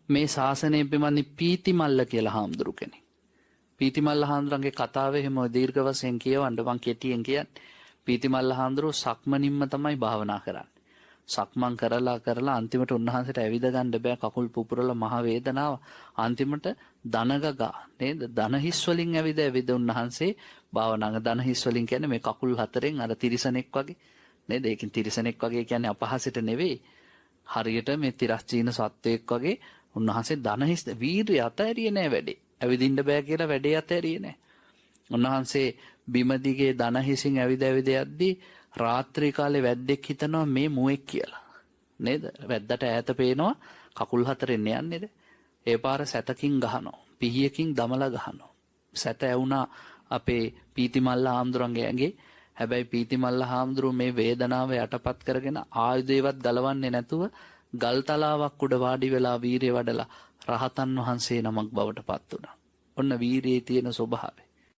මේ ශාසනය පිළිබඳ පීතිමල්ල කියලා හාමුදුරු කෙනෙක්. පීතිමල්ල හාමුදුරන්ගේ කතාව එහෙම දීර්ඝ වශයෙන් කියවන්න මං කෙටියෙන් කියන්නේ. පීතිමල්ල හාමුදුරුව සක්මනින්ම තමයි භාවනා කරන්නේ. සක්මන් කරලා අන්තිමට උන්වහන්සේට ඇවිද ගන්න බෑ, කකුල් පුපුරලා මහ වේදනාව. අන්තිමට දනගගා නේද? දන හිස් වලින් ඇවිද උන්වහන්සේ භාවනාව. දන හිස් වලින් කියන්නේ මේ කකුල් හතරෙන් අර තිරිසනෙක් වගේ නේද? ඒකෙන් තිරිසනෙක් වගේ කියන්නේ අපහසෙට නෙවෙයි. හරියට මේ තිරස්චීන සත්වයෙක් වගේ උන්වහන්සේ දන හිස් වීර්යය අතහැරියේ නෑ වැඩේ. ඇවිදින්න බෑ කියලා වැඩේ අතහැරියේ නෑ. උන්වහන්සේ බිම දිගේ දන හිසින් ඇවිද යද්දී රාත්‍රී කාලේ වැද්දෙක් හිතනවා මේ මුවෙක් කියලා. නේද? වැද්දට ඈත පේනවා කකුල් හතරෙන් යන්නේද? ඒ පාර සැතකින් ගහනවා. පිහියකින් දමලා ගහනවා. සැත ඇවුනා අපේ පීතිමල්ල හාමුදුරන්ගේ ඇඟේ. හැබැයි පීතිමල්ල හාමුදුරුව මේ වේදනාව යටපත් කරගෙන ආයුධයවත් ගලවන්නේ නැතුව ගල් තලාවක් උඩ වාඩි වෙලා වීරිය වඩලා රහතන් වහන්සේ නමක් බවට පත් වුණා. ඔන්න වීරියේ තියෙන ස්වභාවය.